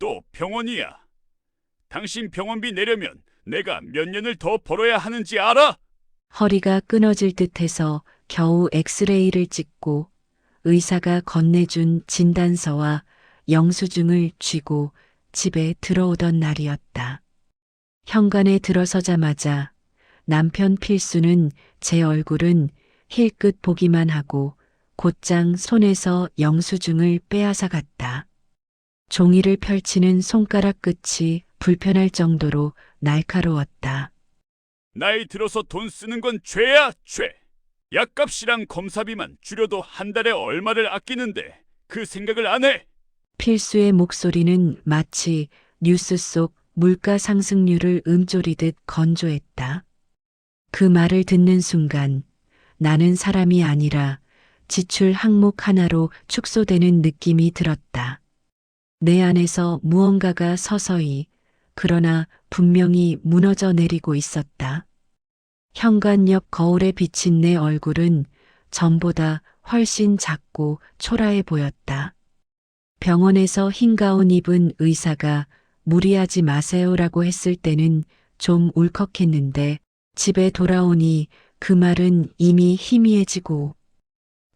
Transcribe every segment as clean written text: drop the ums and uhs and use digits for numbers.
또 병원이야. 당신 병원비 내려면 내가 몇 년을 더 벌어야 하는지 알아? 허리가 끊어질 듯해서 겨우 엑스레이를 찍고 의사가 건네준 진단서와 영수증을 쥐고 집에 들어오던 날이었다. 현관에 들어서자마자 남편 필수는 제 얼굴은 힐끗 보기만 하고 곧장 손에서 영수증을 빼앗아 갔다. 종이를 펼치는 손가락 끝이 불편할 정도로 날카로웠다. 나이 들어서 돈 쓰는 건 죄야, 죄. 약값이랑 검사비만 줄여도 한 달에 얼마를 아끼는데 그 생각을 안 해? 필수의 목소리는 마치 뉴스 속 물가 상승률을 음조리듯 건조했다. 그 말을 듣는 순간 나는 사람이 아니라 지출 항목 하나로 축소되는 느낌이 들었다. 내 안에서 무언가가 서서히, 그러나 분명히 무너져 내리고 있었다. 현관 옆 거울에 비친 내 얼굴은 전보다 훨씬 작고 초라해 보였다. 병원에서 흰 가운 입은 의사가 무리하지 마세요라고 했을 때는 좀 울컥했는데 집에 돌아오니 그 말은 이미 희미해지고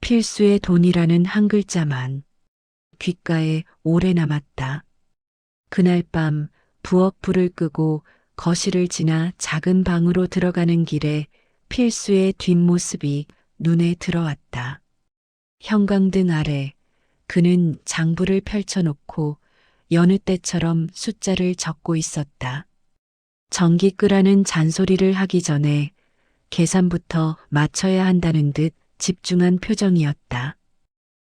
필수의 돈이라는 한 글자만 귓가에 오래 남았다. 그날 밤 부엌 불을 끄고 거실을 지나 작은 방으로 들어가는 길에 필수의 뒷모습이 눈에 들어왔다. 형광등 아래 그는 장부를 펼쳐놓고 여느 때처럼 숫자를 적고 있었다. 전기 끄라는 잔소리를 하기 전에 계산부터 맞춰야 한다는 듯 집중한 표정이었다.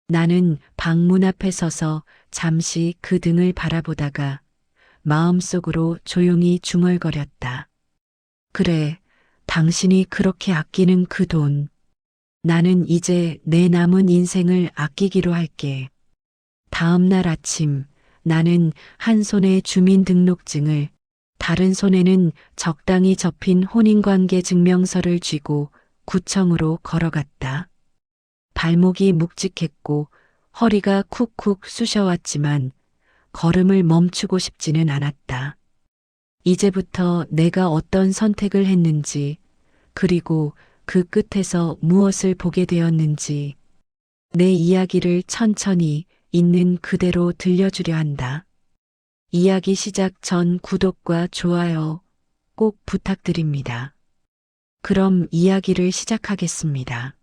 나는 방문 앞에 서서 잠시 그 등을 바라보다가 마음속으로 조용히 중얼거렸다. 그래, 당신이 그렇게 아끼는 그 돈. 나는 이제 내 남은 인생을 아끼기로 할게. 다음 날 아침 나는 한 손에 주민등록증을, 다른 손에는 적당히 접힌 혼인관계 증명서를 쥐고 구청으로 걸어갔다. 발목이 묵직했고 허리가 쿡쿡 쑤셔왔지만 걸음을 멈추고 싶지는 않았다. 이제부터 내가 어떤 선택을 했는지, 그리고 그 끝에서 무엇을 보게 되었는지, 내 이야기를 천천히 있는 그대로 들려주려 한다. 이야기 시작 전 구독과 좋아요 꼭 부탁드립니다. 그럼 이야기를 시작하겠습니다.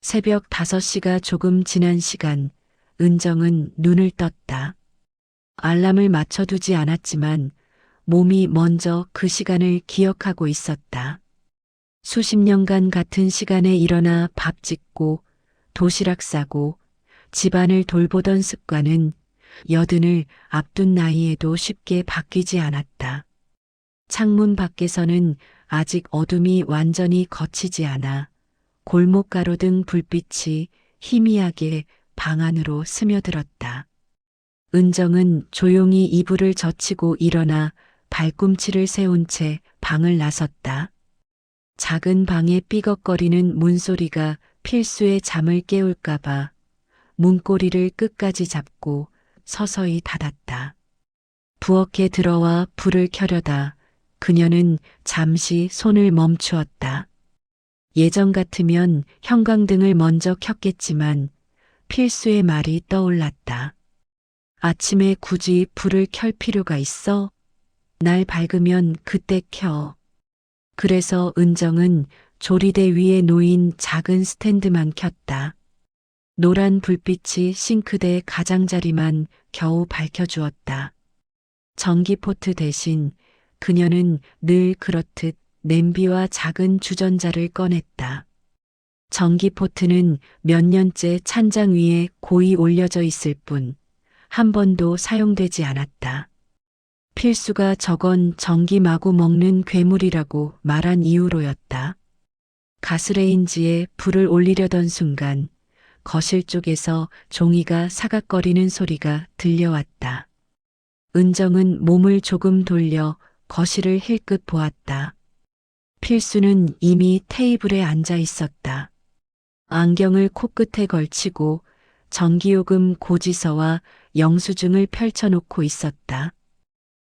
새벽 5시가 조금 지난 시간, 은정은 눈을 떴다. 알람을 맞춰두지 않았지만 몸이 먼저 그 시간을 기억하고 있었다. 수십 년간 같은 시간에 일어나 밥 짓고 도시락 싸고 집안을 돌보던 습관은 여든을 앞둔 나이에도 쉽게 바뀌지 않았다. 창문 밖에서는 아직 어둠이 완전히 걷히지 않아 골목 가로등 불빛이 희미하게 방 안으로 스며들었다. 은정은 조용히 이불을 젖히고 일어나 발꿈치를 세운 채 방을 나섰다. 작은 방에 삐걱거리는 문소리가 필수의 잠을 깨울까봐 문고리를 끝까지 잡고 서서히 닫았다. 부엌에 들어와 불을 켜려다 그녀는 잠시 손을 멈추었다. 예전 같으면 형광등을 먼저 켰겠지만 필수의 말이 떠올랐다. 아침에 굳이 불을 켤 필요가 있어? 날 밝으면 그때 켜. 그래서 은정은 조리대 위에 놓인 작은 스탠드만 켰다. 노란 불빛이 싱크대 가장자리만 겨우 밝혀주었다. 전기포트 대신 그녀는 늘 그렇듯 냄비와 작은 주전자를 꺼냈다. 전기포트는 몇 년째 찬장 위에 고이 올려져 있을 뿐 한 번도 사용되지 않았다. 필수가 저건 전기 마구 먹는 괴물이라고 말한 이유로였다. 가스레인지에 불을 올리려던 순간 거실 쪽에서 종이가 사각거리는 소리가 들려왔다. 은정은 몸을 조금 돌려 거실을 힐끗 보았다. 필수는 이미 테이블에 앉아 있었다. 안경을 코끝에 걸치고 전기요금 고지서와 영수증을 펼쳐놓고 있었다.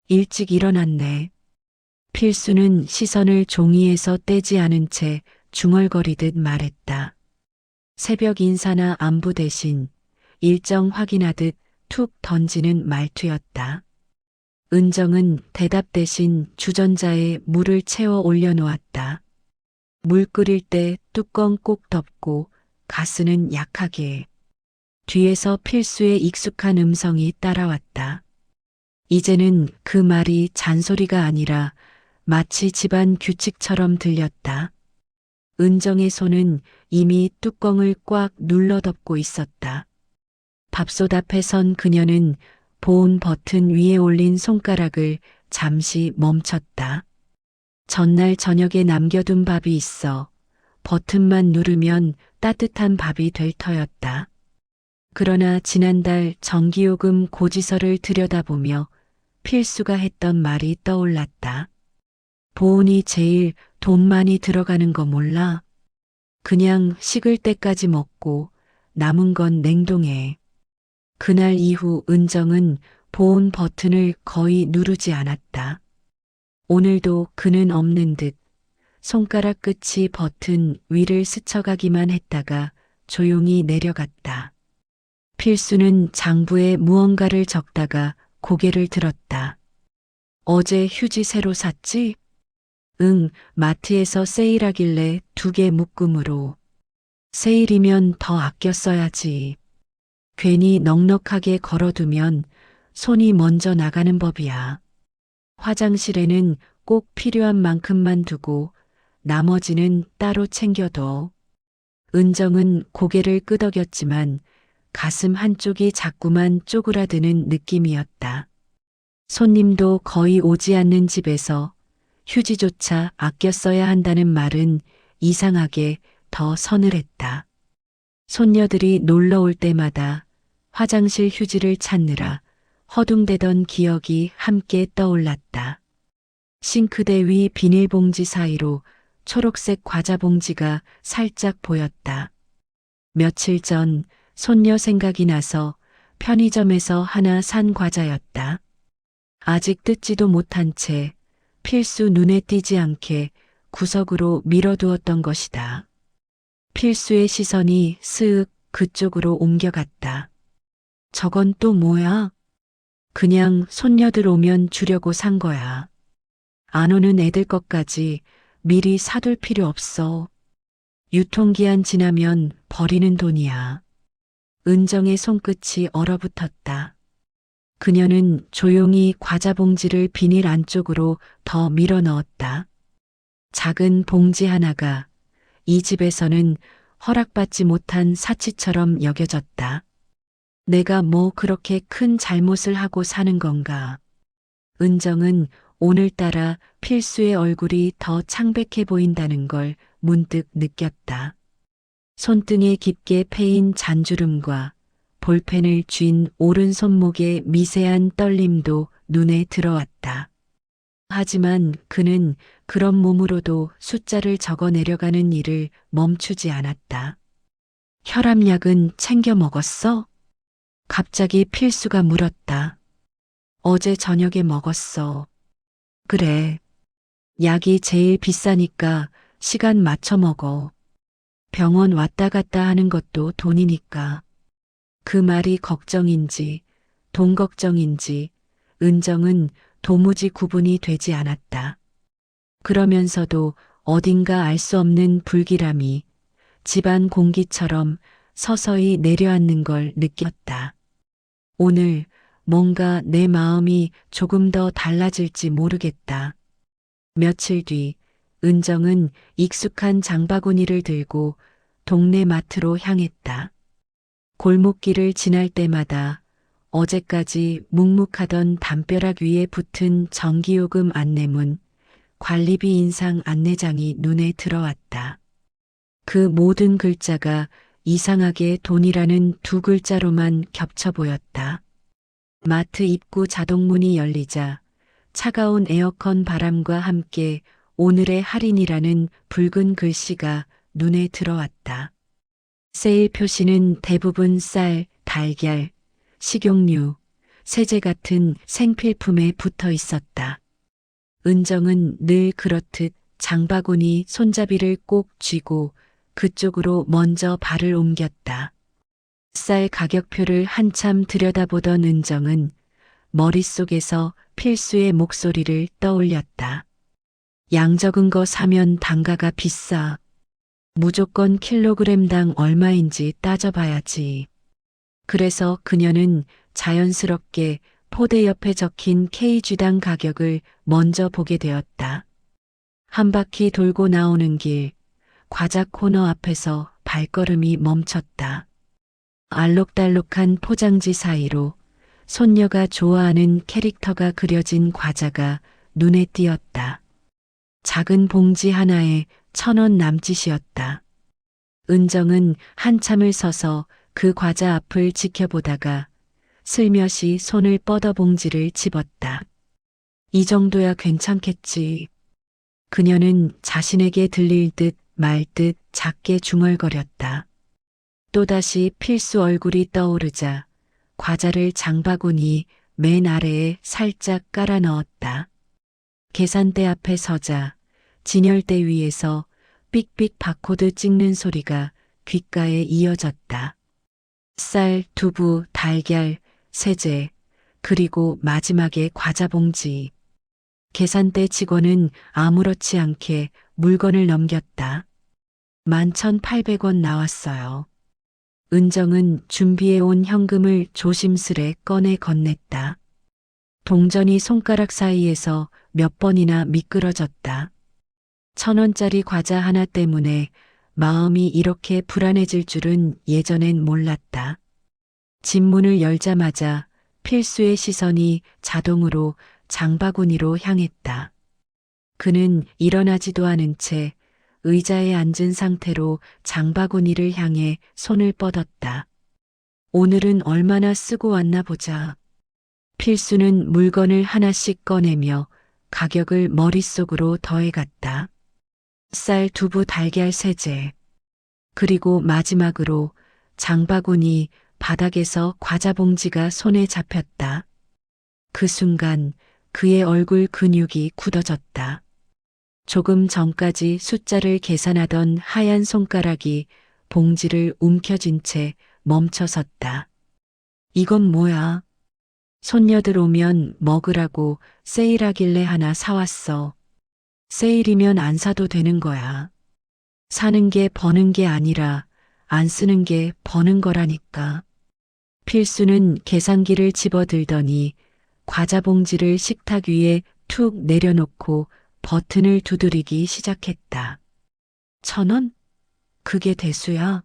일찍 일어났네. 필수는 시선을 종이에서 떼지 않은 채 중얼거리듯 말했다. 새벽 인사나 안부 대신 일정 확인하듯 툭 던지는 말투였다. 은정은 대답 대신 주전자에 물을 채워 올려놓았다. 물 끓일 때 뚜껑 꼭 덮고 가스는 약하게. 뒤에서 필수의 익숙한 음성이 따라왔다. 이제는 그 말이 잔소리가 아니라 마치 집안 규칙처럼 들렸다. 은정의 손은 이미 뚜껑을 꽉 눌러 덮고 있었다. 밥솥 앞에 선 그녀는 보온 버튼 위에 올린 손가락을 잠시 멈췄다. 전날 저녁에 남겨둔 밥이 있어 버튼만 누르면 따뜻한 밥이 될 터였다. 그러나 지난달 전기요금 고지서를 들여다보며 필수가 했던 말이 떠올랐다. 보온이 제일 돈 많이 들어가는 거 몰라? 그냥 식을 때까지 먹고 남은 건 냉동해. 그날 이후 은정은 보온 버튼을 거의 누르지 않았다. 오늘도 그는 없는 듯 손가락 끝이 버튼 위를 스쳐가기만 했다가 조용히 내려갔다. 필수는 장부에 무언가를 적다가 고개를 들었다. 어제 휴지 새로 샀지? 응, 마트에서 세일하길래 2개 묶음으로. 세일이면 더 아껴 써야지. 괜히 넉넉하게 걸어두면 손이 먼저 나가는 법이야. 화장실에는 꼭 필요한 만큼만 두고 나머지는 따로 챙겨둬. 은정은 고개를 끄덕였지만 가슴 한쪽이 자꾸만 쪼그라드는 느낌이었다. 손님도 거의 오지 않는 집에서 휴지조차 아껴 써야 한다는 말은 이상하게 더 서늘했다. 손녀들이 놀러 올 때마다 화장실 휴지를 찾느라 허둥대던 기억이 함께 떠올랐다. 싱크대 위 비닐봉지 사이로 초록색 과자 봉지가 살짝 보였다. 며칠 전 손녀 생각이 나서 편의점에서 하나 산 과자였다. 아직 뜯지도 못한 채 필수 눈에 띄지 않게 구석으로 밀어두었던 것이다. 필수의 시선이 스윽 그쪽으로 옮겨갔다. 저건 또 뭐야? 그냥 손녀들 오면 주려고 산 거야. 안 오는 애들 것까지 미리 사둘 필요 없어. 유통기한 지나면 버리는 돈이야. 은정의 손끝이 얼어붙었다. 그녀는 조용히 과자 봉지를 비닐 안쪽으로 더 밀어 넣었다. 작은 봉지 하나가 이 집에서는 허락받지 못한 사치처럼 여겨졌다. 내가 뭐 그렇게 큰 잘못을 하고 사는 건가? 은정은 오늘따라 필수의 얼굴이 더 창백해 보인다는 걸 문득 느꼈다. 손등에 깊게 패인 잔주름과 볼펜을 쥔 오른손목의 미세한 떨림도 눈에 들어왔다. 하지만 그는 그런 몸으로도 숫자를 적어 내려가는 일을 멈추지 않았다. 혈압약은 챙겨 먹었어? 갑자기 필수가 물었다. 어제 저녁에 먹었어. 그래. 약이 제일 비싸니까 시간 맞춰 먹어. 병원 왔다 갔다 하는 것도 돈이니까. 그 말이 걱정인지 돈 걱정인지 은정은 도무지 구분이 되지 않았다. 그러면서도 어딘가 알 수 없는 불길함이 집안 공기처럼 서서히 내려앉는 걸 느꼈다. 오늘 뭔가 내 마음이 조금 더 달라질지 모르겠다. 며칠 뒤 은정은 익숙한 장바구니를 들고 동네 마트로 향했다. 골목길을 지날 때마다 어제까지 묵묵하던 담벼락 위에 붙은 전기요금 안내문, 관리비 인상 안내장이 눈에 들어왔다. 그 모든 글자가 이상하게 돈이라는 2글자로만 겹쳐 보였다. 마트 입구 자동문이 열리자 차가운 에어컨 바람과 함께 오늘의 할인이라는 붉은 글씨가 눈에 들어왔다. 세일 표시는 대부분 쌀, 달걀, 식용유, 세제 같은 생필품에 붙어 있었다. 은정은 늘 그렇듯 장바구니 손잡이를 꼭 쥐고 그쪽으로 먼저 발을 옮겼다. 쌀 가격표를 한참 들여다보던 은정은 머릿속에서 필수의 목소리를 떠올렸다. 양 적은 거 사면 단가가 비싸. 무조건 킬로그램당 얼마인지 따져봐야지. 그래서 그녀는 자연스럽게 포대 옆에 적힌 KG당 가격을 먼저 보게 되었다. 한 바퀴 돌고 나오는 길, 과자 코너 앞에서 발걸음이 멈췄다. 알록달록한 포장지 사이로 손녀가 좋아하는 캐릭터가 그려진 과자가 눈에 띄었다. 작은 봉지 하나에 1,000원 남짓이었다. 은정은 한참을 서서 그 과자 앞을 지켜보다가 슬며시 손을 뻗어 봉지를 집었다. 이 정도야 괜찮겠지. 그녀는 자신에게 들릴 듯 말 듯 작게 중얼거렸다. 또다시 필수 얼굴이 떠오르자 과자를 장바구니 맨 아래에 살짝 깔아 넣었다. 계산대 앞에 서자 진열대 위에서 삑삑 바코드 찍는 소리가 귓가에 이어졌다. 쌀, 두부, 달걀, 세제, 그리고 마지막에 과자 봉지. 계산대 직원은 아무렇지 않게 물건을 넘겼다. 11,800원 나왔어요. 은정은 준비해온 현금을 조심스레 꺼내 건넸다. 동전이 손가락 사이에서 몇 번이나 미끄러졌다. 1,000원짜리 과자 하나 때문에 마음이 이렇게 불안해질 줄은 예전엔 몰랐다. 집 문을 열자마자 필수의 시선이 자동으로 장바구니로 향했다. 그는 일어나지도 않은 채 의자에 앉은 상태로 장바구니를 향해 손을 뻗었다. 오늘은 얼마나 쓰고 왔나 보자. 필수는 물건을 하나씩 꺼내며 가격을 머릿속으로 더해갔다. 쌀, 두부, 달걀, 세제. 그리고 마지막으로 장바구니 바닥에서 과자 봉지가 손에 잡혔다. 그 순간 그의 얼굴 근육이 굳어졌다. 조금 전까지 숫자를 계산하던 하얀 손가락이 봉지를 움켜쥔 채 멈춰섰다. 이건 뭐야? 손녀들 오면 먹으라고 세일하길래 하나 사왔어. 세일이면 안 사도 되는 거야. 사는 게 버는 게 아니라 안 쓰는 게 버는 거라니까. 필수는 계산기를 집어들더니 과자 봉지를 식탁 위에 툭 내려놓고 버튼을 두드리기 시작했다. 1,000원? 그게 대수야.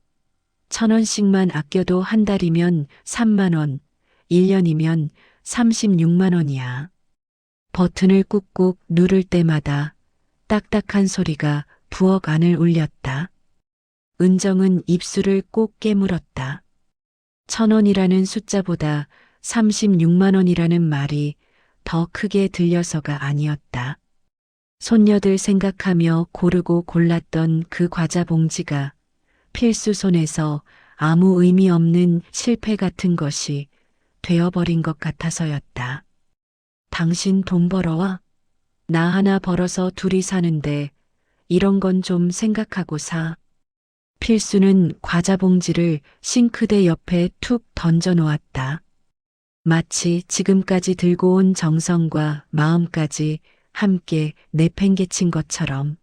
1,000원씩만 아껴도 한 달이면 3만 원, 1년이면 36만 원이야. 버튼을 꾹꾹 누를 때마다 딱딱한 소리가 부엌 안을 울렸다. 은정은 입술을 꼭 깨물었다. 1,000원이라는 숫자보다 36만 원이라는 말이 더 크게 들려서가 아니었다. 손녀들 생각하며 고르고 골랐던 그 과자 봉지가 필수 손에서 아무 의미 없는 실패 같은 것이 되어버린 것 같아서였다. 당신 돈 벌어와? 나 하나 벌어서 둘이 사는데 이런 건 좀 생각하고 사. 필수는 과자 봉지를 싱크대 옆에 툭 던져 놓았다. 마치 지금까지 들고 온 정성과 마음까지 함께 내팽개친 것처럼.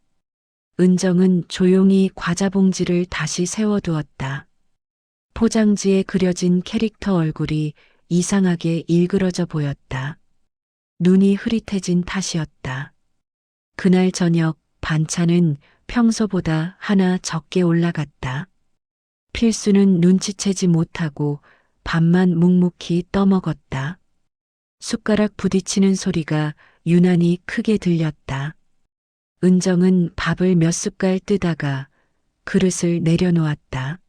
은정은 조용히 과자 봉지를 다시 세워두었다. 포장지에 그려진 캐릭터 얼굴이 이상하게 일그러져 보였다. 눈이 흐릿해진 탓이었다. 그날 저녁 반찬은 평소보다 하나 적게 올라갔다. 필수는 눈치채지 못하고 밥만 묵묵히 떠먹었다. 숟가락 부딪히는 소리가 유난히 크게 들렸다. 은정은 밥을 몇 숟갈 뜨다가 그릇을 내려놓았다.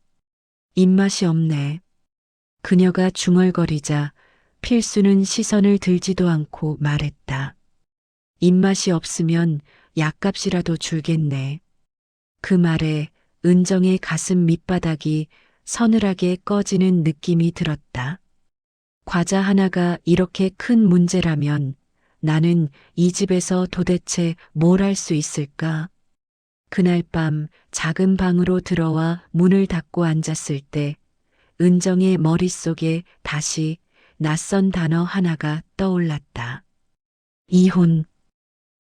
입맛이 없네. 그녀가 중얼거리자 필수는 시선을 들지도 않고 말했다. 입맛이 없으면 약값이라도 줄겠네. 그 말에 은정의 가슴 밑바닥이 서늘하게 꺼지는 느낌이 들었다. 과자 하나가 이렇게 큰 문제라면 나는 이 집에서 도대체 뭘 할 수 있을까? 그날 밤 작은 방으로 들어와 문을 닫고 앉았을 때 은정의 머릿속에 다시 낯선 단어 하나가 떠올랐다. 이혼.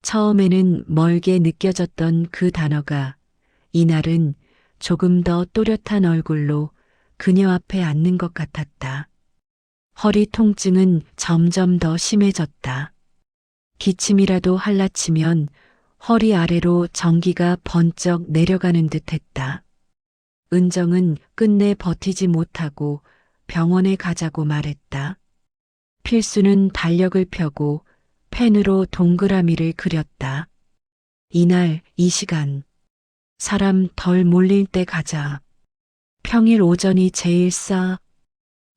처음에는 멀게 느껴졌던 그 단어가 이날은 조금 더 또렷한 얼굴로 그녀 앞에 앉는 것 같았다. 허리 통증은 점점 더 심해졌다. 기침이라도 할라치면 허리 아래로 전기가 번쩍 내려가는 듯 했다. 은정은 끝내 버티지 못하고 병원에 가자고 말했다. 필수는 달력을 펴고 펜으로 동그라미를 그렸다. 이날 이 시간 사람 덜 몰릴 때 가자. 평일 오전이 제일 싸.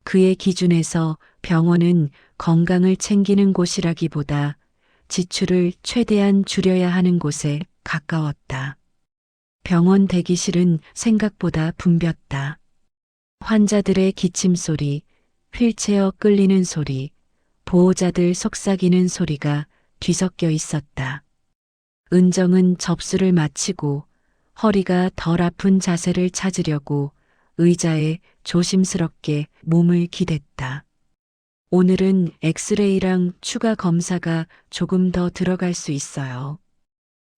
그의 기준에서 병원은 건강을 챙기는 곳이라기보다 지출을 최대한 줄여야 하는 곳에 가까웠다. 병원 대기실은 생각보다 붐볐다. 환자들의 기침 소리, 휠체어 끌리는 소리, 보호자들 속삭이는 소리가 뒤섞여 있었다. 은정은 접수를 마치고 허리가 덜 아픈 자세를 찾으려고 의자에 조심스럽게 몸을 기댔다. 오늘은 엑스레이랑 추가 검사가 조금 더 들어갈 수 있어요.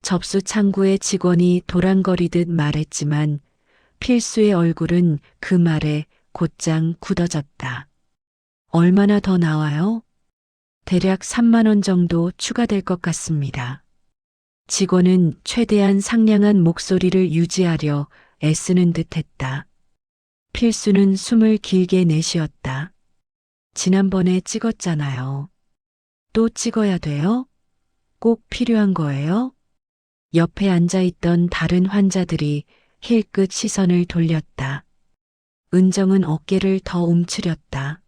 접수 창구의 직원이 도란거리듯 말했지만 필수의 얼굴은 그 말에 곧장 굳어졌다. 얼마나 더 나와요? 대략 3만 원 정도 추가될 것 같습니다. 직원은 최대한 상냥한 목소리를 유지하려 애쓰는 듯 했다. 필수는 숨을 길게 내쉬었다. 지난번에 찍었잖아요. 또 찍어야 돼요? 꼭 필요한 거예요? 옆에 앉아있던 다른 환자들이 힐끗 시선을 돌렸다. 은정은 어깨를 더 움츠렸다.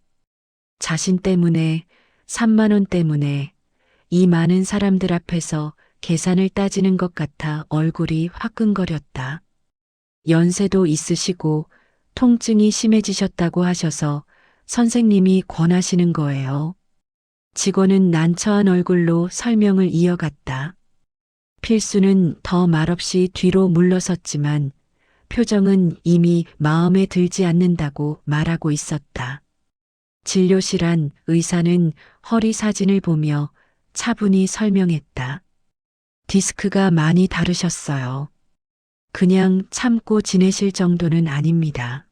자신 때문에, 3만 원 때문에 이 많은 사람들 앞에서 계산을 따지는 것 같아 얼굴이 화끈거렸다. 연세도 있으시고 통증이 심해지셨다고 하셔서 선생님이 권하시는 거예요. 직원은 난처한 얼굴로 설명을 이어갔다. 필수는 더 말없이 뒤로 물러섰지만 표정은 이미 마음에 들지 않는다고 말하고 있었다. 진료실 안 의사는 허리 사진을 보며 차분히 설명했다. 디스크가 많이 다르셨어요. 그냥 참고 지내실 정도는 아닙니다.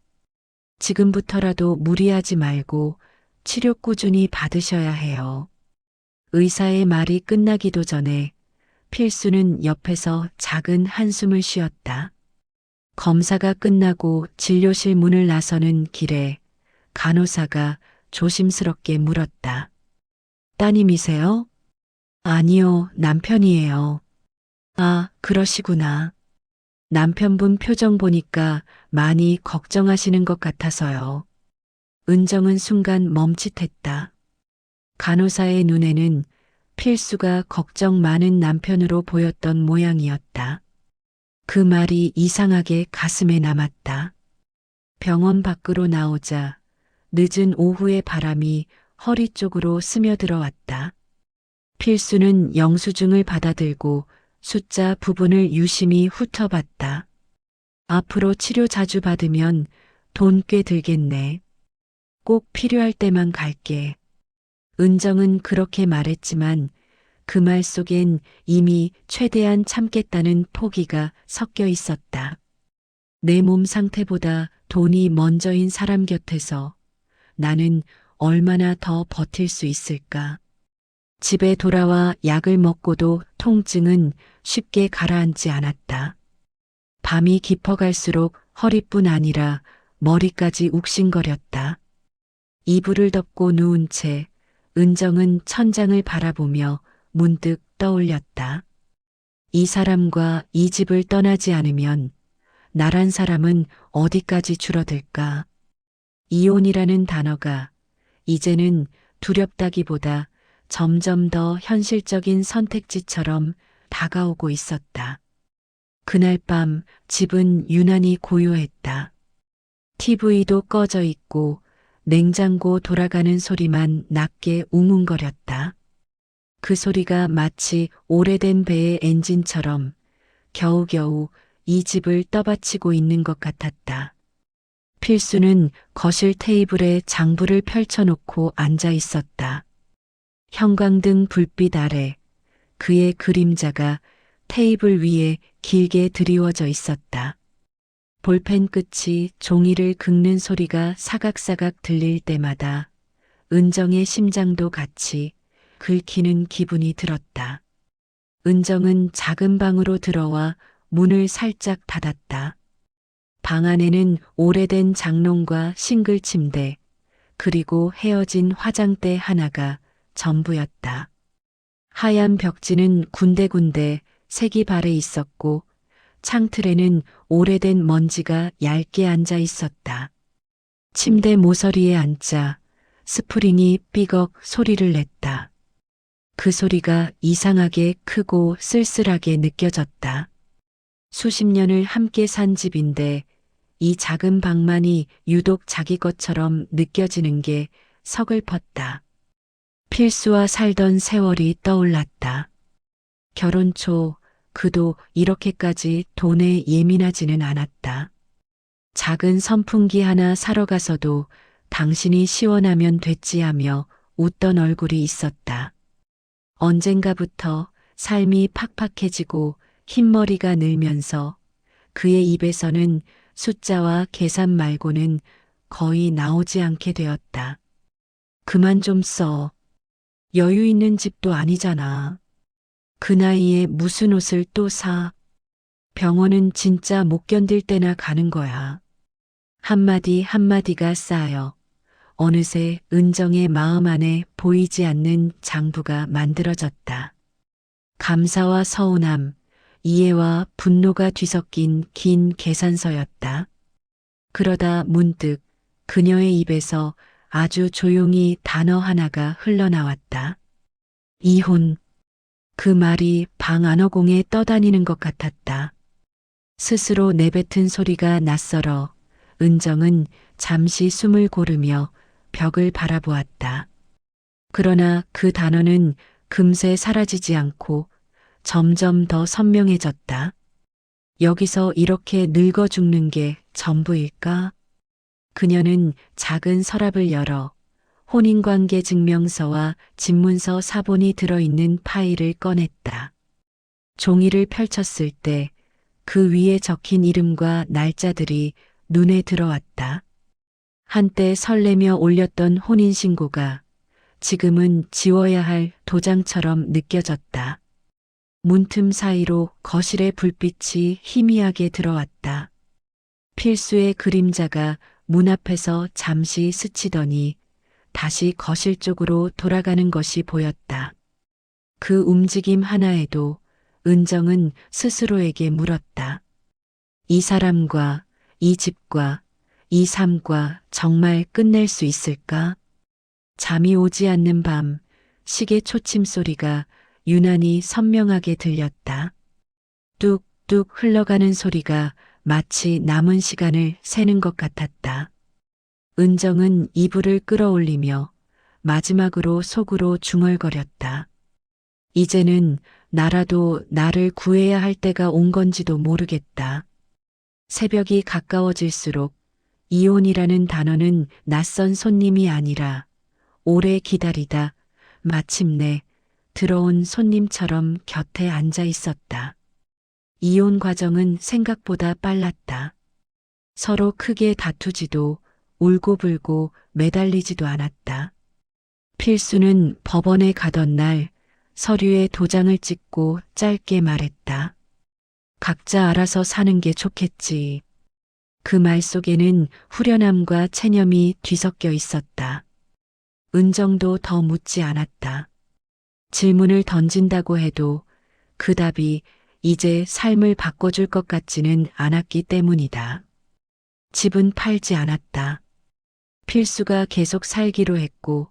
지금부터라도 무리하지 말고 치료 꾸준히 받으셔야 해요. 의사의 말이 끝나기도 전에 필수는 옆에서 작은 한숨을 쉬었다. 검사가 끝나고 진료실 문을 나서는 길에 간호사가 조심스럽게 물었다. 따님이세요? 아니요, 남편이에요. 아, 그러시구나. 남편분 표정 보니까 많이 걱정하시는 것 같아서요. 은정은 순간 멈칫했다. 간호사의 눈에는 필수가 걱정 많은 남편으로 보였던 모양이었다. 그 말이 이상하게 가슴에 남았다. 병원 밖으로 나오자 늦은 오후의 바람이 허리 쪽으로 스며들어왔다. 필수는 영수증을 받아들고 숫자 부분을 유심히 훑어봤다. 앞으로 치료 자주 받으면 돈 꽤 들겠네. 꼭 필요할 때만 갈게. 은정은 그렇게 말했지만 그 말 속엔 이미 최대한 참겠다는 포기가 섞여 있었다. 내 몸 상태보다 돈이 먼저인 사람 곁에서 나는 얼마나 더 버틸 수 있을까? 집에 돌아와 약을 먹고도 통증은 쉽게 가라앉지 않았다. 밤이 깊어갈수록 허리뿐 아니라 머리까지 욱신거렸다. 이불을 덮고 누운 채 은정은 천장을 바라보며 문득 떠올렸다. 이 사람과 이 집을 떠나지 않으면 나란 사람은 어디까지 줄어들까? 이혼이라는 단어가 이제는 두렵다기보다 점점 더 현실적인 선택지처럼 다가오고 있었다. 그날 밤 집은 유난히 고요했다. TV도 꺼져 있고 냉장고 돌아가는 소리만 낮게 웅웅거렸다. 그 소리가 마치 오래된 배의 엔진처럼 겨우겨우 이 집을 떠받치고 있는 것 같았다. 필수는 거실 테이블에 장부를 펼쳐놓고 앉아 있었다. 형광등 불빛 아래 그의 그림자가 테이블 위에 길게 드리워져 있었다. 볼펜 끝이 종이를 긁는 소리가 사각사각 들릴 때마다 은정의 심장도 같이 긁히는 기분이 들었다. 은정은 작은 방으로 들어와 문을 살짝 닫았다. 방 안에는 오래된 장롱과 싱글 침대, 그리고 헤어진 화장대 하나가 전부였다. 하얀 벽지는 군데군데 색이 발해 있었고 창틀에는 오래된 먼지가 얇게 앉아 있었다. 침대 모서리에 앉자 스프링이 삐걱 소리를 냈다. 그 소리가 이상하게 크고 쓸쓸하게 느껴졌다. 수십 년을 함께 산 집인데 이 작은 방만이 유독 자기 것처럼 느껴지는 게 서글펐다. 필수와 살던 세월이 떠올랐다. 결혼 초 그도 이렇게까지 돈에 예민하지는 않았다. 작은 선풍기 하나 사러 가서도 당신이 시원하면 됐지 하며 웃던 얼굴이 있었다. 언젠가부터 삶이 팍팍해지고 흰머리가 늘면서 그의 입에서는 숫자와 계산 말고는 거의 나오지 않게 되었다. 그만 좀 써. 여유 있는 집도 아니잖아. 그 나이에 무슨 옷을 또 사. 병원은 진짜 못 견딜 때나 가는 거야. 한마디 한마디가 쌓여 어느새 은정의 마음 안에 보이지 않는 장부가 만들어졌다. 감사와 서운함, 이해와 분노가 뒤섞인 긴 계산서였다. 그러다 문득 그녀의 입에서 아주 조용히 단어 하나가 흘러나왔다. 이혼. 그 말이 방 안허공에 떠다니는 것 같았다. 스스로 내뱉은 소리가 낯설어 은정은 잠시 숨을 고르며 벽을 바라보았다. 그러나 그 단어는 금세 사라지지 않고 점점 더 선명해졌다. 여기서 이렇게 늙어 죽는 게 전부일까? 그녀는 작은 서랍을 열어 혼인관계 증명서와 집문서 사본이 들어있는 파일을 꺼냈다. 종이를 펼쳤을 때 그 위에 적힌 이름과 날짜들이 눈에 들어왔다. 한때 설레며 올렸던 혼인신고가 지금은 지워야 할 도장처럼 느껴졌다. 문틈 사이로 거실의 불빛이 희미하게 들어왔다. 필수의 그림자가 문 앞에서 잠시 스치더니 다시 거실 쪽으로 돌아가는 것이 보였다. 그 움직임 하나에도 은정은 스스로에게 물었다. 이 사람과 이 집과 이 삶과 정말 끝낼 수 있을까? 잠이 오지 않는 밤, 시계 초침 소리가 유난히 선명하게 들렸다. 뚝뚝 흘러가는 소리가 마치 남은 시간을 세는 것 같았다. 은정은 이불을 끌어올리며 마지막으로 속으로 중얼거렸다. 이제는 나라도 나를 구해야 할 때가 온 건지도 모르겠다. 새벽이 가까워질수록 이혼이라는 단어는 낯선 손님이 아니라 오래 기다리다 마침내 들어온 손님처럼 곁에 앉아 있었다. 이혼 과정은 생각보다 빨랐다. 서로 크게 다투지도 울고불고 매달리지도 않았다. 필수는 법원에 가던 날 서류에 도장을 찍고 짧게 말했다. 각자 알아서 사는 게 좋겠지. 그 말 속에는 후련함과 체념이 뒤섞여 있었다. 은정도 더 묻지 않았다. 질문을 던진다고 해도 그 답이 이제 삶을 바꿔줄 것 같지는 않았기 때문이다. 집은 팔지 않았다. 필수가 계속 살기로 했고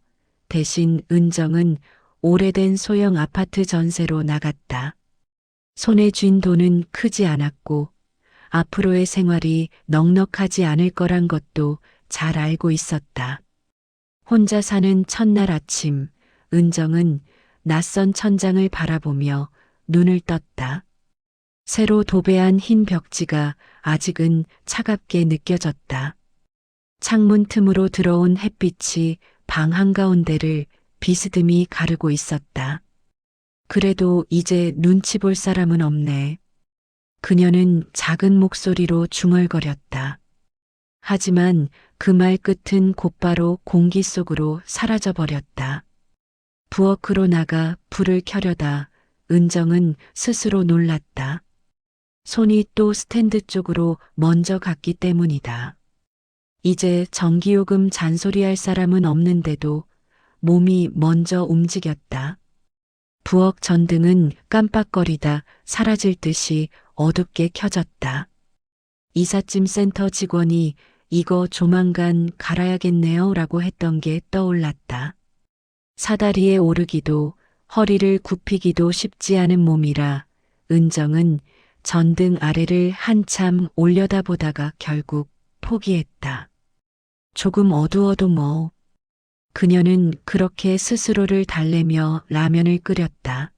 대신 은정은 오래된 소형 아파트 전세로 나갔다. 손에 쥔 돈은 크지 않았고 앞으로의 생활이 넉넉하지 않을 거란 것도 잘 알고 있었다. 혼자 사는 첫날 아침, 은정은 낯선 천장을 바라보며 눈을 떴다. 새로 도배한 흰 벽지가 아직은 차갑게 느껴졌다. 창문 틈으로 들어온 햇빛이 방 한가운데를 비스듬히 가르고 있었다. 그래도 이제 눈치 볼 사람은 없네. 그녀는 작은 목소리로 중얼거렸다. 하지만 그 말 끝은 곧바로 공기 속으로 사라져 버렸다. 부엌으로 나가 불을 켜려다 은정은 스스로 놀랐다. 손이 또 스탠드 쪽으로 먼저 갔기 때문이다. 이제 전기요금 잔소리할 사람은 없는데도 몸이 먼저 움직였다. 부엌 전등은 깜빡거리다 사라질 듯이 어둡게 켜졌다. 이삿짐 센터 직원이 이거 조만간 갈아야겠네요 라고 했던 게 떠올랐다. 사다리에 오르기도 허리를 굽히기도 쉽지 않은 몸이라 은정은 전등 아래를 한참 올려다보다가 결국 포기했다. 조금 어두워도 뭐. 그녀는 그렇게 스스로를 달래며 라면을 끓였다.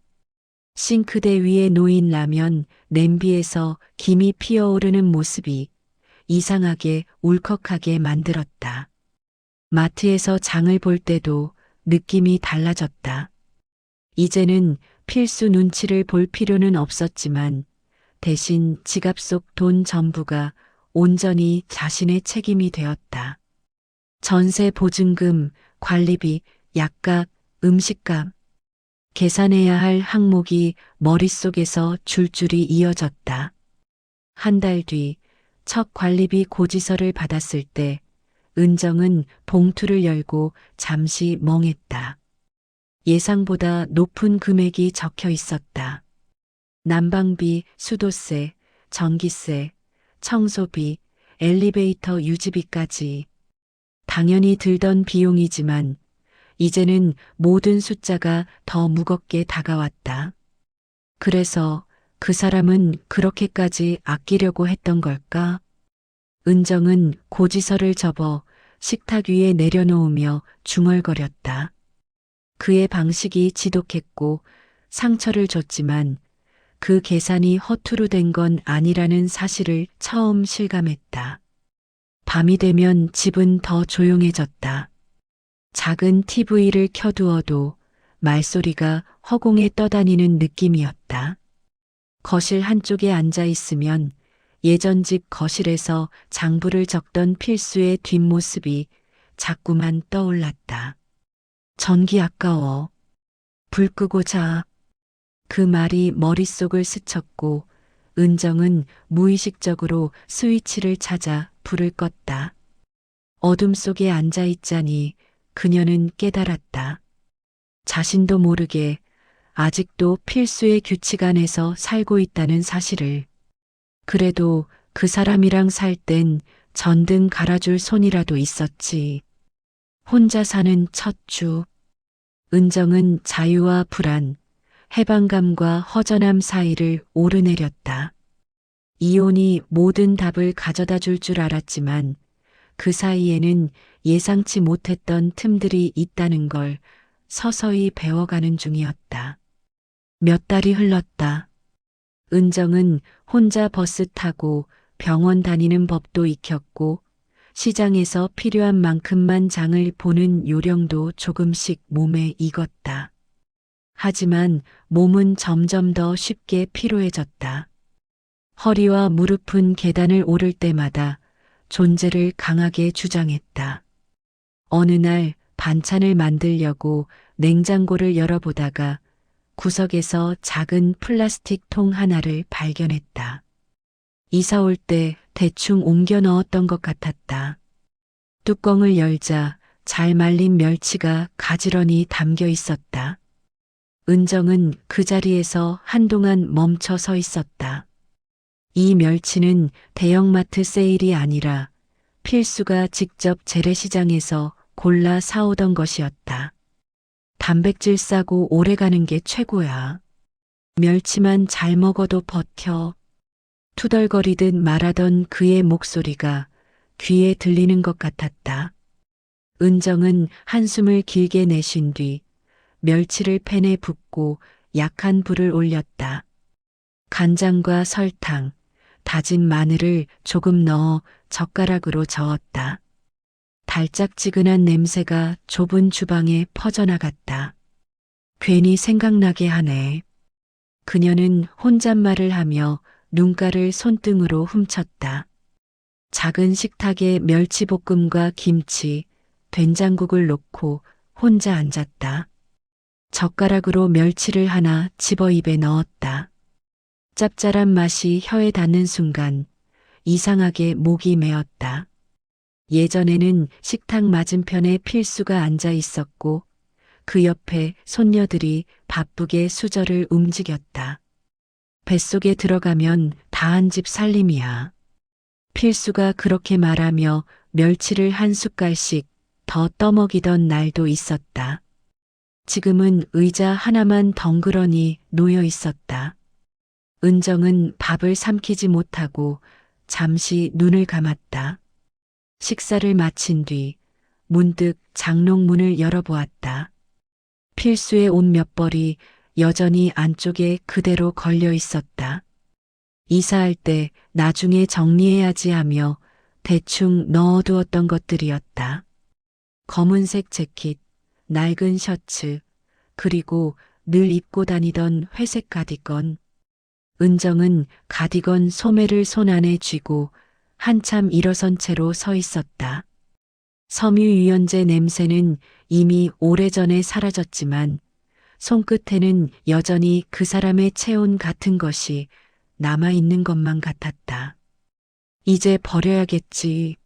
싱크대 위에 놓인 라면 냄비에서 김이 피어오르는 모습이 이상하게 울컥하게 만들었다. 마트에서 장을 볼 때도 느낌이 달라졌다. 이제는 필수 눈치를 볼 필요는 없었지만 대신 지갑 속 돈 전부가 온전히 자신의 책임이 되었다. 전세 보증금, 관리비, 약값, 음식값. 계산해야 할 항목이 머릿속에서 줄줄이 이어졌다. 한 달 뒤 첫 관리비 고지서를 받았을 때 은정은 봉투를 열고 잠시 멍했다. 예상보다 높은 금액이 적혀 있었다. 난방비, 수도세, 전기세, 청소비, 엘리베이터 유지비까지. 당연히 들던 비용이지만 이제는 모든 숫자가 더 무겁게 다가왔다. 그래서 그 사람은 그렇게까지 아끼려고 했던 걸까? 은정은 고지서를 접어 식탁 위에 내려놓으며 중얼거렸다. 그의 방식이 지독했고 상처를 줬지만 그 계산이 허투루 된 건 아니라는 사실을 처음 실감했다. 밤이 되면 집은 더 조용해졌다. 작은 TV를 켜두어도 말소리가 허공에 떠다니는 느낌이었다. 거실 한쪽에 앉아 있으면 예전 집 거실에서 장부를 적던 필수의 뒷모습이 자꾸만 떠올랐다. 전기 아까워. 불 끄고 자. 그 말이 머릿속을 스쳤고 은정은 무의식적으로 스위치를 찾아 불을 껐다. 어둠 속에 앉아 있자니 그녀는 깨달았다. 자신도 모르게 아직도 필수의 규칙 안에서 살고 있다는 사실을. 그래도 그 사람이랑 살 땐 전등 갈아줄 손이라도 있었지. 혼자 사는 첫 주. 은정은 자유와 불안, 해방감과 허전함 사이를 오르내렸다. 이혼이 모든 답을 가져다 줄 줄 알았지만 그 사이에는 예상치 못했던 틈들이 있다는 걸 서서히 배워가는 중이었다. 몇 달이 흘렀다. 은정은 혼자 버스 타고 병원 다니는 법도 익혔고 시장에서 필요한 만큼만 장을 보는 요령도 조금씩 몸에 익었다. 하지만 몸은 점점 더 쉽게 피로해졌다. 허리와 무릎은 계단을 오를 때마다 존재를 강하게 주장했다. 어느 날 반찬을 만들려고 냉장고를 열어보다가 구석에서 작은 플라스틱 통 하나를 발견했다. 이사 올 때 대충 옮겨 넣었던 것 같았다. 뚜껑을 열자 잘 말린 멸치가 가지런히 담겨 있었다. 은정은 그 자리에서 한동안 멈춰 서 있었다. 이 멸치는 대형마트 세일이 아니라 필수가 직접 재래시장에서 골라 사오던 것이었다. 단백질 싸고 오래가는 게 최고야. 멸치만 잘 먹어도 버텨. 투덜거리듯 말하던 그의 목소리가 귀에 들리는 것 같았다. 은정은 한숨을 길게 내쉰 뒤 멸치를 팬에 붓고 약한 불을 올렸다. 간장과 설탕, 다진 마늘을 조금 넣어 젓가락으로 저었다. 달짝지근한 냄새가 좁은 주방에 퍼져나갔다. 괜히 생각나게 하네. 그녀는 혼잣말을 하며 눈가를 손등으로 훔쳤다. 작은 식탁에 멸치볶음과 김치, 된장국을 놓고 혼자 앉았다. 젓가락으로 멸치를 하나 집어 입에 넣었다. 짭짤한 맛이 혀에 닿는 순간 이상하게 목이 메었다. 예전에는 식탁 맞은편에 필수가 앉아 있었고 그 옆에 손녀들이 바쁘게 수저를 움직였다. 뱃속에 들어가면 다 한 집 살림이야. 필수가 그렇게 말하며 멸치를 한 숟갈씩 더 떠먹이던 날도 있었다. 지금은 의자 하나만 덩그러니 놓여 있었다. 은정은 밥을 삼키지 못하고 잠시 눈을 감았다. 식사를 마친 뒤 문득 장롱 문을 열어보았다. 필수의 옷 몇 벌이 여전히 안쪽에 그대로 걸려 있었다. 이사할 때 나중에 정리해야지 하며 대충 넣어두었던 것들이었다. 검은색 재킷, 낡은 셔츠, 그리고 늘 입고 다니던 회색 가디건. 은정은 가디건 소매를 손 안에 쥐고 한참 일어선 채로 서 있었다. 섬유유연제 냄새는 이미 오래전에 사라졌지만 손끝에는 여전히 그 사람의 체온 같은 것이 남아있는 것만 같았다. 이제 버려야겠지.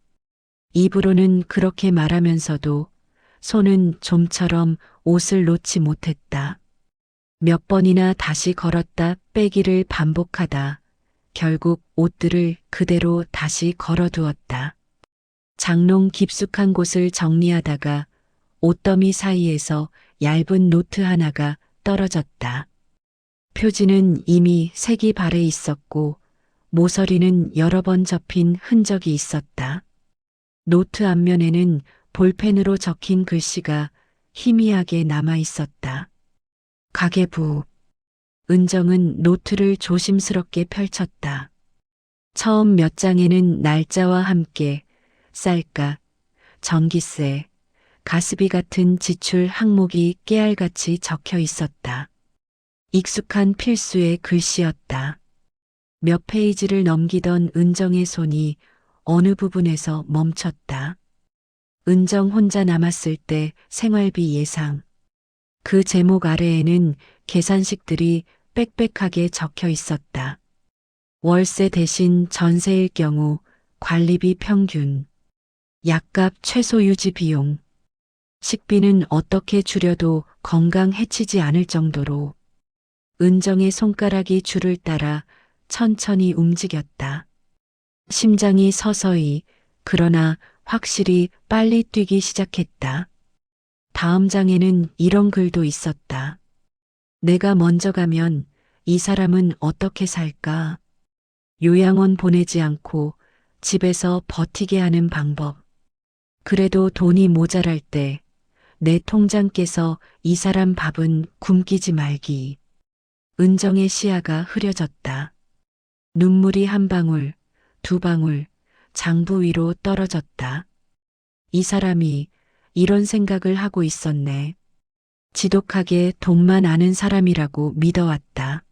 입으로는 그렇게 말하면서도 손은 좀처럼 옷을 놓지 못했다. 몇 번이나 다시 걸었다 빼기를 반복하다 결국 옷들을 그대로 다시 걸어두었다. 장롱 깊숙한 곳을 정리하다가 옷더미 사이에서 얇은 노트 하나가 떨어졌다. 표지는 이미 색이 발해 있었고 모서리는 여러 번 접힌 흔적이 있었다. 노트 앞면에는 볼펜으로 적힌 글씨가 희미하게 남아 있었다. 가계부. 은정은 노트를 조심스럽게 펼쳤다. 처음 몇 장에는 날짜와 함께 쌀값, 전기세, 가스비 같은 지출 항목이 깨알같이 적혀 있었다. 익숙한 필수의 글씨였다. 몇 페이지를 넘기던 은정의 손이 어느 부분에서 멈췄다. 은정 혼자 남았을 때 생활비 예상. 그 제목 아래에는 계산식들이 빽빽하게 적혀 있었다. 월세 대신 전세일 경우 관리비 평균, 약값 최소 유지 비용, 식비는 어떻게 줄여도 건강 해치지 않을 정도로. 은정의 손가락이 줄을 따라 천천히 움직였다. 심장이 서서히 그러나 확실히 빨리 뛰기 시작했다. 다음 장에는 이런 글도 있었다. 내가 먼저 가면 이 사람은 어떻게 살까? 요양원 보내지 않고 집에서 버티게 하는 방법. 그래도 돈이 모자랄 때 내 통장께서 이 사람 밥은 굶기지 말기. 은정의 시야가 흐려졌다. 눈물이 한 방울, 두 방울, 장부 위로 떨어졌다. 이 사람이 이런 생각을 하고 있었네. 지독하게 돈만 아는 사람이라고 믿어왔다.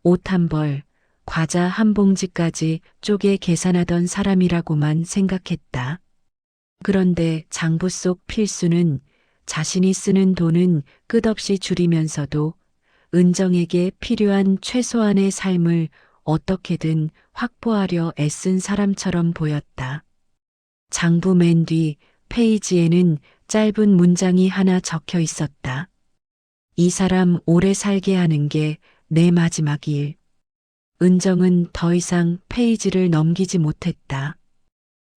옷 한 벌, 과자 한 봉지까지 쪼개 계산하던 사람이라고만 생각했다. 그런데 장부 속 필수는 자신이 쓰는 돈은 끝없이 줄이면서도 은정에게 필요한 최소한의 삶을 어떻게든 확보하려 애쓴 사람처럼 보였다. 장부 맨 뒤 페이지에는 짧은 문장이 하나 적혀 있었다. 이 사람 오래 살게 하는 게 내 마지막 일. 은정은 더 이상 페이지를 넘기지 못했다.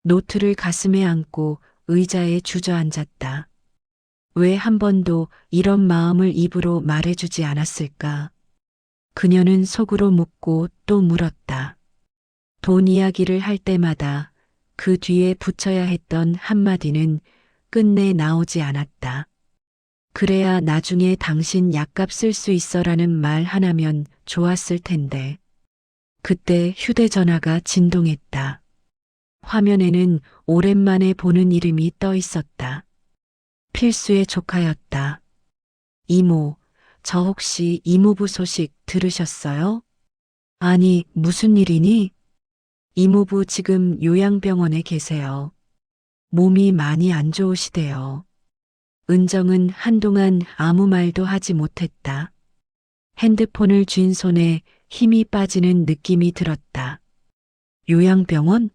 노트를 가슴에 안고 의자에 주저앉았다. 왜 한 번도 이런 마음을 입으로 말해주지 않았을까? 그녀는 속으로 묻고 또 물었다. 돈 이야기를 할 때마다 그 뒤에 붙여야 했던 한마디는 끝내 나오지 않았다. 그래야 나중에 당신 약값 쓸 수 있어라는 말 하나면 좋았을 텐데. 그때 휴대전화가 진동했다. 화면에는 오랜만에 보는 이름이 떠 있었다. 필수의 조카였다. 이모, 저 혹시 이모부 소식 들으셨어요? 아니, 무슨 일이니? 이모부 지금 요양병원에 계세요. 몸이 많이 안 좋으시대요. 은정은 한동안 아무 말도 하지 못했다. 핸드폰을 쥔 손에 힘이 빠지는 느낌이 들었다. 요양병원?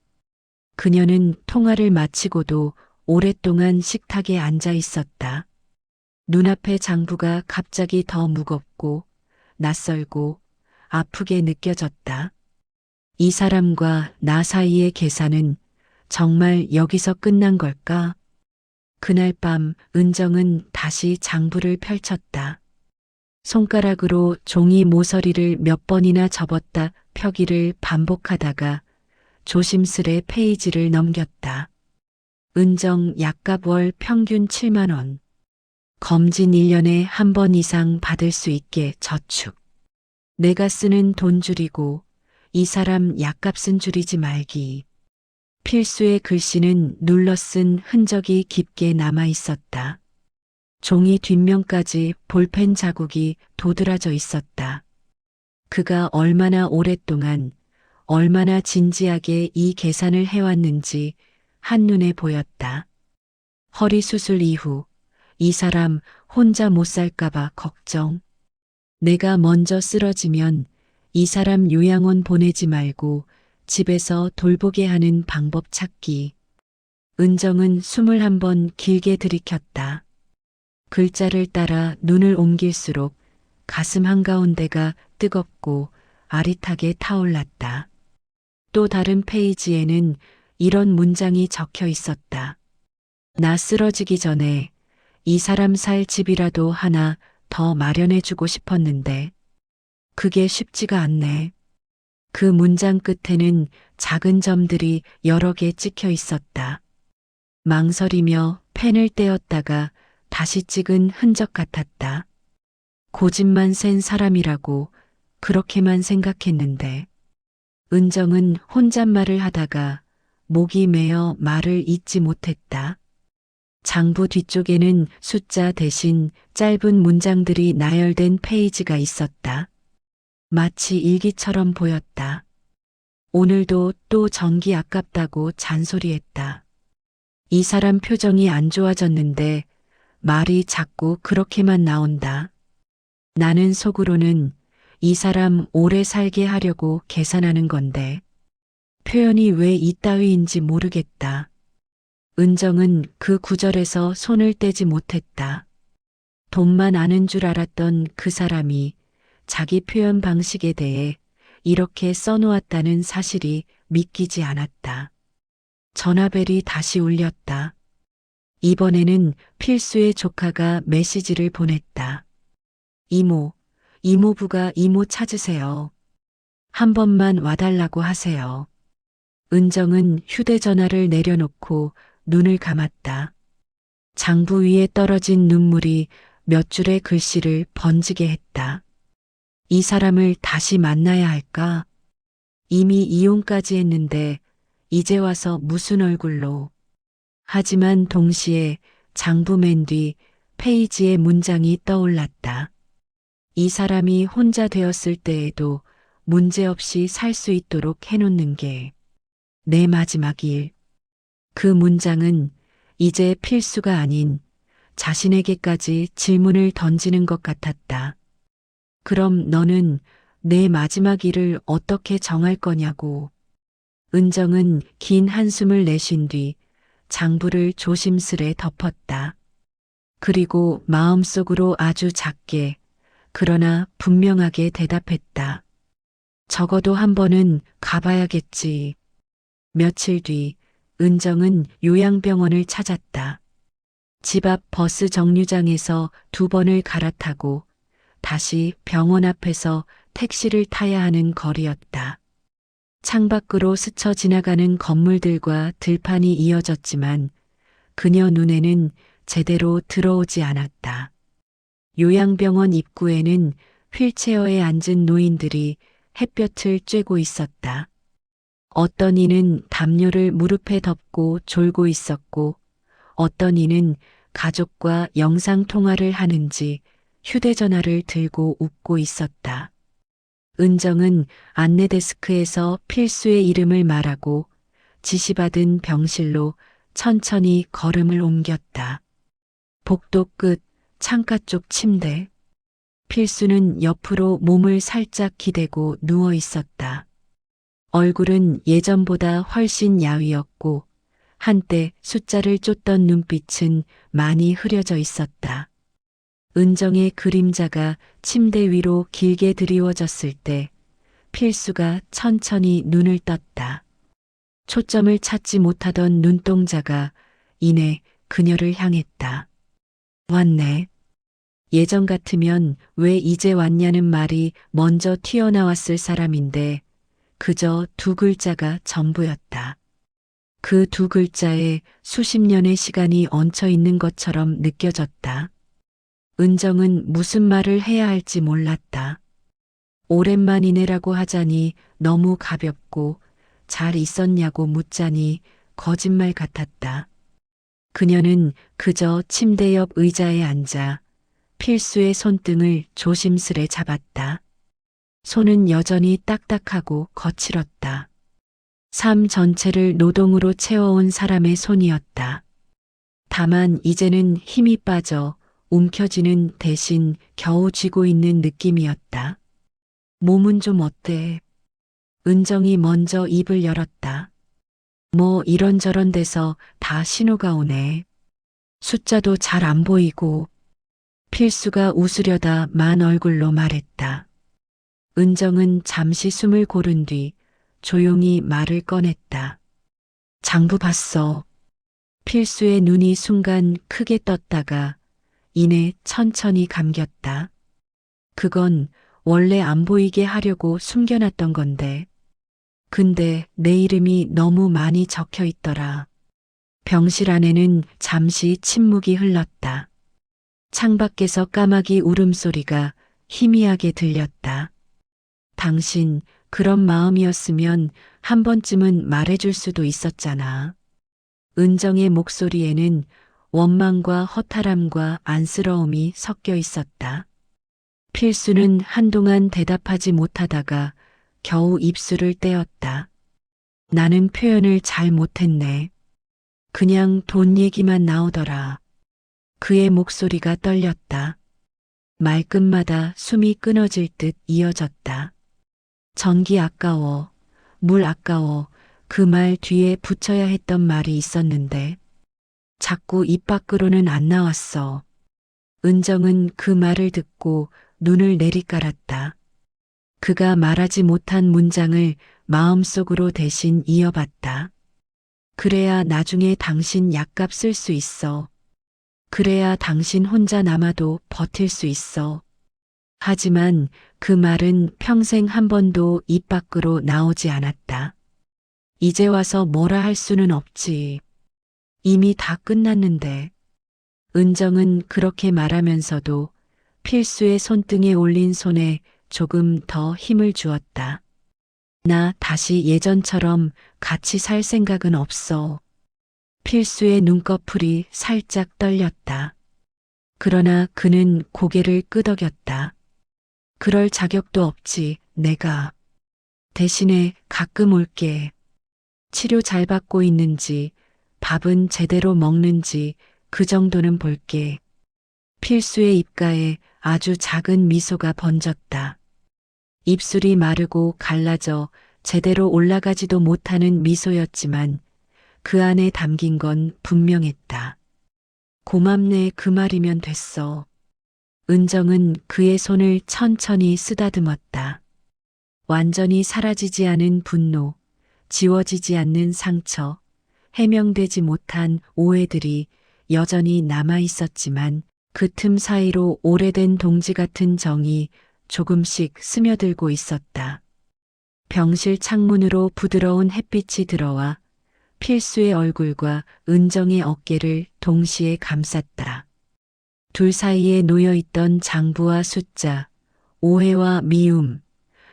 그녀는 통화를 마치고도 오랫동안 식탁에 앉아 있었다. 눈앞의 장부가 갑자기 더 무겁고 낯설고 아프게 느껴졌다. 이 사람과 나 사이의 계산은 정말 여기서 끝난 걸까? 그날 밤 은정은 다시 장부를 펼쳤다. 손가락으로 종이 모서리를 몇 번이나 접었다 펴기를 반복하다가 조심스레 페이지를 넘겼다. 은정 약값 월 평균 7만 원. 검진 1년에 한 번 이상 받을 수 있게 저축. 내가 쓰는 돈 줄이고 이 사람 약값은 줄이지 말기. 필수의 글씨는 눌러 쓴 흔적이 깊게 남아 있었다. 종이 뒷면까지 볼펜 자국이 도드라져 있었다. 그가 얼마나 오랫동안, 얼마나 진지하게 이 계산을 해왔는지 한눈에 보였다. 허리 수술 이후 이 사람 혼자 못 살까봐 걱정. 내가 먼저 쓰러지면 이 사람 요양원 보내지 말고 집에서 돌보게 하는 방법 찾기. 은정은 숨을 한 번 길게 들이켰다. 글자를 따라 눈을 옮길수록 가슴 한가운데가 뜨겁고 아릿하게 타올랐다. 또 다른 페이지에는 이런 문장이 적혀 있었다. 나 쓰러지기 전에 이 사람 살 집이라도 하나 더 마련해주고 싶었는데 그게 쉽지가 않네. 그 문장 끝에는 작은 점들이 여러 개 찍혀 있었다. 망설이며 펜을 떼었다가 다시 찍은 흔적 같았다. 고집만 센 사람이라고 그렇게만 생각했는데. 은정은 혼잣말을 하다가 목이 메어 말을 잇지 못했다. 장부 뒤쪽에는 숫자 대신 짧은 문장들이 나열된 페이지가 있었다. 마치 일기처럼 보였다. 오늘도 또 전기 아깝다고 잔소리했다. 이 사람 표정이 안 좋아졌는데 말이 자꾸 그렇게만 나온다. 나는 속으로는 이 사람 오래 살게 하려고 계산하는 건데 표현이 왜 이따위인지 모르겠다. 은정은 그 구절에서 손을 떼지 못했다. 돈만 아는 줄 알았던 그 사람이 자기 표현 방식에 대해 이렇게 써놓았다는 사실이 믿기지 않았다. 전화벨이 다시 울렸다. 이번에는 필수의 조카가 메시지를 보냈다. 이모, 이모부가 이모 찾으세요. 한 번만 와달라고 하세요. 은정은 휴대전화를 내려놓고 눈을 감았다. 장부 위에 떨어진 눈물이 몇 줄의 글씨를 번지게 했다. 이 사람을 다시 만나야 할까? 이미 이혼까지 했는데 이제 와서 무슨 얼굴로. 하지만 동시에 장부 맨 뒤 페이지의 문장이 떠올랐다. 이 사람이 혼자 되었을 때에도 문제없이 살 수 있도록 해놓는 게 내 마지막 일. 그 문장은 이제 필수가 아닌 자신에게까지 질문을 던지는 것 같았다. 그럼 너는 내 마지막 일을 어떻게 정할 거냐고. 은정은 긴 한숨을 내쉰 뒤 장부를 조심스레 덮었다. 그리고 마음속으로 아주 작게 그러나 분명하게 대답했다. 적어도 한 번은 가봐야겠지. 며칠 뒤 은정은 요양병원을 찾았다. 집 앞 버스 정류장에서 2번을 갈아타고 다시 병원 앞에서 택시를 타야 하는 거리였다. 창밖으로 스쳐 지나가는 건물들과 들판이 이어졌지만 그녀 눈에는 제대로 들어오지 않았다. 요양병원 입구에는 휠체어에 앉은 노인들이 햇볕을 쬐고 있었다. 어떤 이는 담요를 무릎에 덮고 졸고 있었고, 어떤 이는 가족과 영상통화를 하는지 휴대전화를 들고 웃고 있었다. 은정은 안내데스크에서 필수의 이름을 말하고 지시받은 병실로 천천히 걸음을 옮겼다. 복도 끝 창가 쪽 침대. 필수는 옆으로 몸을 살짝 기대고 누워 있었다. 얼굴은 예전보다 훨씬 야위었고 한때 숫자를 쫓던 눈빛은 많이 흐려져 있었다. 은정의 그림자가 침대 위로 길게 드리워졌을 때 필수가 천천히 눈을 떴다. 초점을 찾지 못하던 눈동자가 이내 그녀를 향했다. 왔네. 예전 같으면 왜 이제 왔냐는 말이 먼저 튀어나왔을 사람인데 그저 두 글자가 전부였다. 그 두 글자에 수십 년의 시간이 얹혀 있는 것처럼 느껴졌다. 은정은 무슨 말을 해야 할지 몰랐다. 오랜만이네라고 하자니 너무 가볍고 잘 있었냐고 묻자니 거짓말 같았다. 그녀는 그저 침대 옆 의자에 앉아 필수의 손등을 조심스레 잡았다. 손은 여전히 딱딱하고 거칠었다. 삶 전체를 노동으로 채워온 사람의 손이었다. 다만 이제는 힘이 빠져 움켜쥐는 대신 겨우 쥐고 있는 느낌이었다. 몸은 좀 어때? 은정이 먼저 입을 열었다. 뭐 이런저런 데서 다 신호가 오네. 숫자도 잘 안 보이고. 필수가 웃으려다 만 얼굴로 말했다. 은정은 잠시 숨을 고른 뒤 조용히 말을 꺼냈다. 장부 봤어. 필수의 눈이 순간 크게 떴다가 이내 천천히 감겼다. 그건 원래 안 보이게 하려고 숨겨놨던 건데. 근데 내 이름이 너무 많이 적혀 있더라. 병실 안에는 잠시 침묵이 흘렀다. 창밖에서 까마귀 울음소리가 희미하게 들렸다. 당신 그런 마음이었으면 한 번쯤은 말해줄 수도 있었잖아. 은정의 목소리에는 원망과 허탈함과 안쓰러움이 섞여 있었다. 필수는 한동안 대답하지 못하다가 겨우 입술을 떼었다. 나는 표현을 잘 못했네. 그냥 돈 얘기만 나오더라. 그의 목소리가 떨렸다. 말끝마다 숨이 끊어질 듯 이어졌다. 전기 아까워, 물 아까워, 그 말 뒤에 붙여야 했던 말이 있었는데 자꾸 입 밖으로는 안 나왔어. 은정은 그 말을 듣고 눈을 내리깔았다. 그가 말하지 못한 문장을 마음속으로 대신 이어봤다. 그래야 나중에 당신 약값 쓸 수 있어. 그래야 당신 혼자 남아도 버틸 수 있어. 하지만 그 말은 평생 한 번도 입 밖으로 나오지 않았다. 이제 와서 뭐라 할 수는 없지. 이미 다 끝났는데. 은정은 그렇게 말하면서도 필수의 손등에 올린 손에 조금 더 힘을 주었다. 나 다시 예전처럼 같이 살 생각은 없어. 필수의 눈꺼풀이 살짝 떨렸다. 그러나 그는 고개를 끄덕였다. 그럴 자격도 없지, 내가. 대신에 가끔 올게. 치료 잘 받고 있는지, 밥은 제대로 먹는지 그 정도는 볼게. 필수의 입가에 아주 작은 미소가 번졌다. 입술이 마르고 갈라져 제대로 올라가지도 못하는 미소였지만 그 안에 담긴 건 분명했다. 고맙네 그 말이면 됐어. 은정은 그의 손을 천천히 쓰다듬었다. 완전히 사라지지 않은 분노, 지워지지 않는 상처, 해명되지 못한 오해들이 여전히 남아 있었지만 그 틈 사이로 오래된 동지 같은 정이 조금씩 스며들고 있었다. 병실 창문으로 부드러운 햇빛이 들어와 필수의 얼굴과 은정의 어깨를 동시에 감쌌다. 둘 사이에 놓여있던 장부와 숫자, 오해와 미움,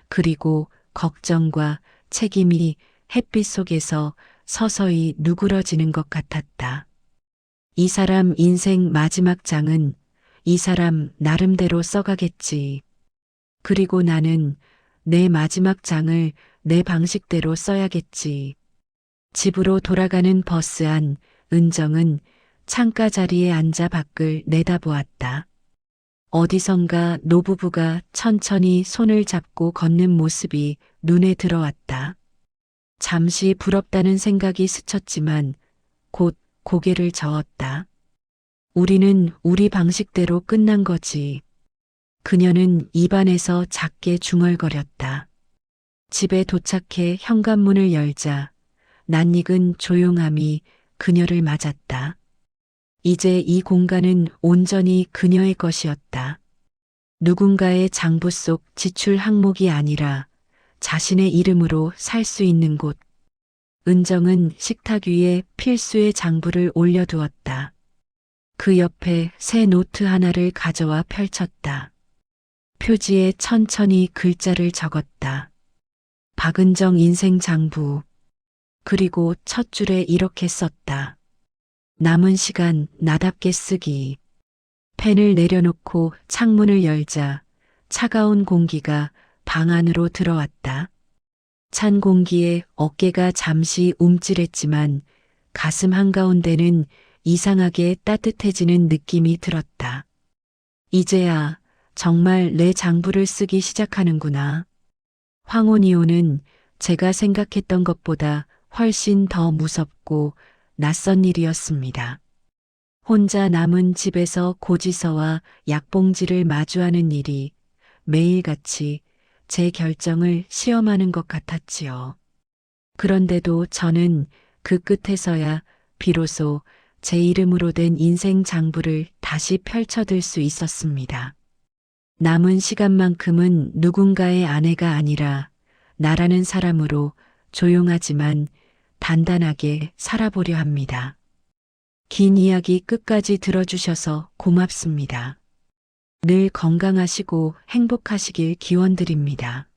그리고 걱정과 책임이 햇빛 속에서 서서히 누그러지는 것 같았다. 이 사람 인생 마지막 장은 이 사람 나름대로 써가겠지. 그리고 나는 내 마지막 장을 내 방식대로 써야겠지. 집으로 돌아가는 버스 안 은정은 창가 자리에 앉아 밖을 내다보았다. 어디선가 노부부가 천천히 손을 잡고 걷는 모습이 눈에 들어왔다. 잠시 부럽다는 생각이 스쳤지만 곧 고개를 저었다. 우리는 우리 방식대로 끝난 거지. 그녀는 입안에서 작게 중얼거렸다. 집에 도착해 현관문을 열자 낯익은 조용함이 그녀를 맞았다. 이제 이 공간은 온전히 그녀의 것이었다. 누군가의 장부 속 지출 항목이 아니라 자신의 이름으로 살 수 있는 곳. 은정은 식탁 위에 필수의 장부를 올려두었다. 그 옆에 새 노트 하나를 가져와 펼쳤다. 표지에 천천히 글자를 적었다. 박은정 인생 장부. 그리고 첫 줄에 이렇게 썼다. 남은 시간 나답게 쓰기. 펜을 내려놓고 창문을 열자 차가운 공기가 방 안으로 들어왔다. 찬 공기에 어깨가 잠시 움찔했지만 가슴 한가운데는 이상하게 따뜻해지는 느낌이 들었다. 이제야 정말 내 장부를 쓰기 시작하는구나. 황혼이혼은 제가 생각했던 것보다 훨씬 더 무섭고 낯선 일이었습니다. 혼자 남은 집에서 고지서와 약봉지를 마주하는 일이 매일같이 제 결정을 시험하는 것 같았지요. 그런데도 저는 그 끝에서야 비로소 제 이름으로 된 인생 장부를 다시 펼쳐들 수 있었습니다. 남은 시간만큼은 누군가의 아내가 아니라 나라는 사람으로 조용하지만 단단하게 살아보려 합니다. 긴 이야기 끝까지 들어주셔서 고맙습니다. 늘 건강하시고 행복하시길 기원드립니다.